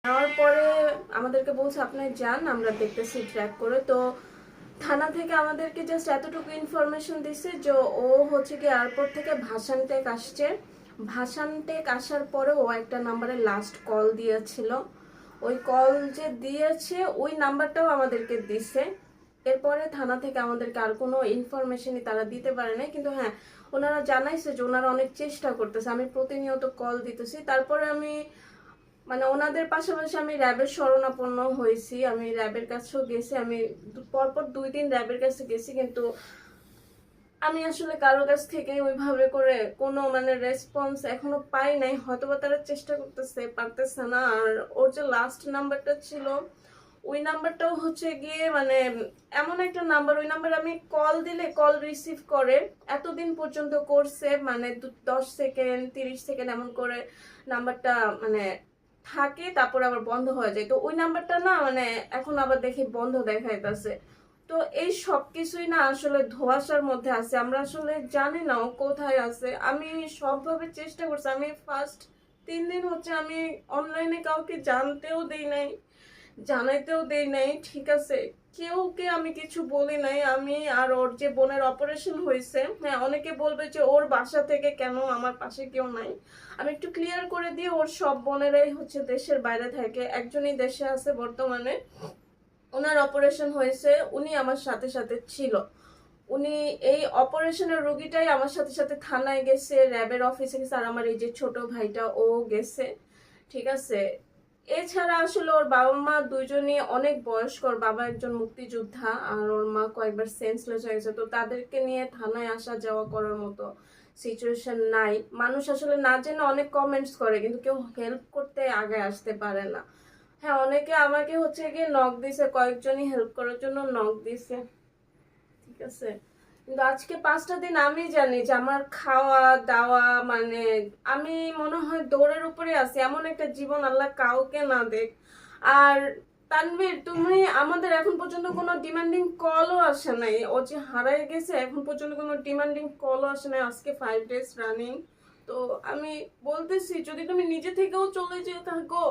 নেওয়ার পরে আমাদেরকে বলছে আপনি যান, আমরা দেখতেছি ট্র্যাক করে। তো থানা থেকে আমাদেরকে জাস্ট এতটুকু ইনফরমেশন দিছে যে ও হচ্ছে কি এয়ারপোর্ট থেকে ভাসানটেক আসছে। ভাসানটেক আসার পরে ও একটা নাম্বারে লাস্ট কল দিয়েছিল। ওই কল যে দিয়েছে ওই নাম্বারটাও আমাদেরকে দিছে। এরপরে থানা থেকে আমাদেরকে আর কোনো ইনফরমেশনই তারা দিতে পারে নাই। কিন্তু হ্যাঁ, ওনারা জানাইছে যে ওনারা অনেক চেষ্টা করতেছে। আমি প্রতিনিয়ত কল দিতেছি। তারপরে আমি মানে ওনাদের পাশাপাশি আমি র্যাবের শরণাপন্ন হয়েছি। আমি র্যাবের কাছেও গেছি। আমি পরপর 2 দিন র্যাবের কাছে গেছি, কিন্তু আমি আসলে কারো কাছ থেকে ওইভাবে করে কোনো মানে রেসপন্স এখনো পাই নাই। হয়তোবা তারা চেষ্টা করতেছে, পারতেছে না। আর ওর যে লাস্ট নাম্বারটা ছিল ওই নাম্বারটাও হচ্ছে গিয়ে মানে এমন একটা নাম্বার, ওই নাম্বার আমি কল দিলে কল রিসিভ করে এতদিন পর্যন্ত করছে, মানে 10 সেকেন্ড 30 সেকেন্ড এমন করে নাম্বারটা মানে থাকে, তারপর আবার বন্ধ হয়ে যায়। তো ওই নাম্বারটা না মানে এখন আবার দেখি বন্ধ দেখাইতেছে। তো এই সব কিছুই না আসলে ধোঁয়াশার মধ্যে আছে। আমরা আসলে জানি না ও কোথায় আছে। আমি সবভাবে চেষ্টা করছি। আমি ফার্স্ট 3 দিন হচ্ছে আমি অনলাইনে কাউকে জানতেও দেই নাই, জানাইতেও দেই নাই, ঠিক আছে? কেউকে আমি কিছু বলি নাই। আমি আর ওর যে বোনের অপারেশন হয়েছে, হ্যাঁ অনেকে বলবে যে ওর বাসা থেকে কেন আমার পাশে কেউ নাই। আমি একটু ক্লিয়ার করে দিয়ে, ওর সব বোনেরাই হচ্ছে দেশের বাইরে থাকে, একজনই দেশে আছে বর্তমানে। ওনার অপারেশন হয়েছে, উনি আমার সাথে সাথে ছিল। উনি এই অপারেশনের রোগীটাই আমার সাথে সাথে থানায় গেছে, র্যাবের অফিসে গেছে। আর আমার এই যে ছোট ভাইটা ও গেছে, ঠিক আছে? এছাড়া আসলে ওর বাবা মা দুইজনই অনেক বয়স্ক। ওর বাবা একজন মুক্তিযোদ্ধা আর ওর মা কয়েকবার সেন্সলেস হয়ে গেছে। তো তাদেরকে নিয়ে থানায় আসা যাওয়া করার মতো সিচুয়েশন নাই। মানুষ আসলে না জেনে অনেক কমেন্টস করে, কিন্তু কেউ হেল্প করতে আগে আসতে পারে না। হ্যাঁ, অনেকে আমাকে হচ্ছে গিয়ে নক দিছে, কয়েকজনই হেল্প করার জন্য নক দিছে, ঠিক আছে? কিন্তু আজকে 5টা দিন আমি জানি যে আমার খাওয়া দাওয়া মানে আমি মনে হয় দৌড়ের উপরে আছি। এমন একটা জীবন আল্লাহ কাউকে না দেখ। আর তানভীর, তুমি আমাদের এখন পর্যন্ত কোনো ডিমান্ডিং কলও আসে নাই। ও যে হারায় গেছে এখন পর্যন্ত কোনো ডিমান্ডিং কলও আসে নাই, আজকে 5 ডেজ রানিং। তো আমি বলতেছি যদি তুমি নিজে থেকেও চলে যেতে থাকো,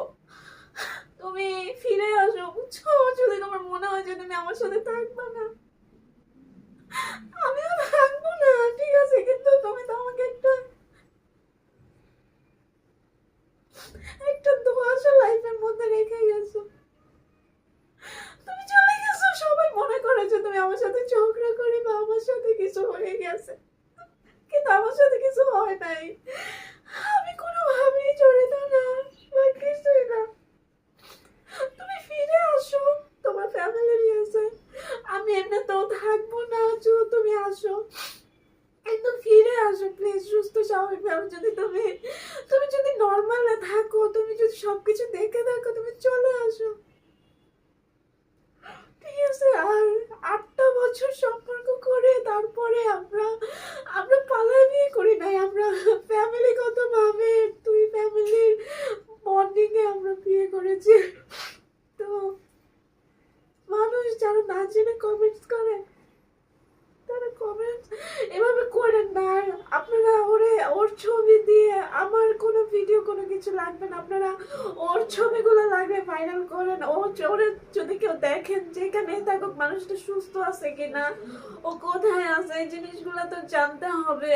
তুমি ফিরে আসো, বুঝছো? যদি তোমার মনে হয় যে তুমি আমার সাথে থাকবে না, আমিও থাকবো না, ঠিক আছে? কিন্তু তুমি তো আমাকে একটা একটা ধোঁয়াশা লাইফের মধ্যে রেখে গেছো। তুমি চলে গেছো, সবাই মনে করে যে তুমি আমার সাথে ঝগড়া করি বা আমার সাথে কিছু হয়ে গেছে, কিন্তু আমার সাথে কিছু হয় নাই। আমি কোনোভাবেই জড়িত না বা কিছুই না। তুমি ফিরে আসো, তোমার ফ্যামিলি আছে। আমি এমনিতেও থাকবো না, তুমি আসো, একদম ফিরে আসো প্লিজ, সুস্থ স্বাভাবিক ভাবে। যদি তুমি তুমি যদি নর্মালে থাকো, তুমি যদি সবকিছু দেখে থাকো, তুমি চলে আসো, ঠিক আছে? আর 8টা বছর সম্পর্ক করে তারপরে আমরা আমরা পালায় বিয়ে করি নাই, আমরা ফ্যামিলিগত ভাবে দুই ফ্যামিলির বন্ডিং এ আমরা বিয়ে করেছি। তো মানুষ যারা না জেনে কমেন্টস করে, তারা কমেন্ট এভাবে করেন না। আর আপনারা ওর ছবি দিয়ে আমার কোনো ভিডিও কোনো কিছু লাগবে না। আপনারা ওর ছবিগুলো লাগবে ভাইরাল করেন। ওরে যদি কেউ দেখেন, যেখানে থাকুক, মানুষটা সুস্থ আছে কিনা, ও কোথায় আছে, এই জিনিসগুলো তো জানতে হবে।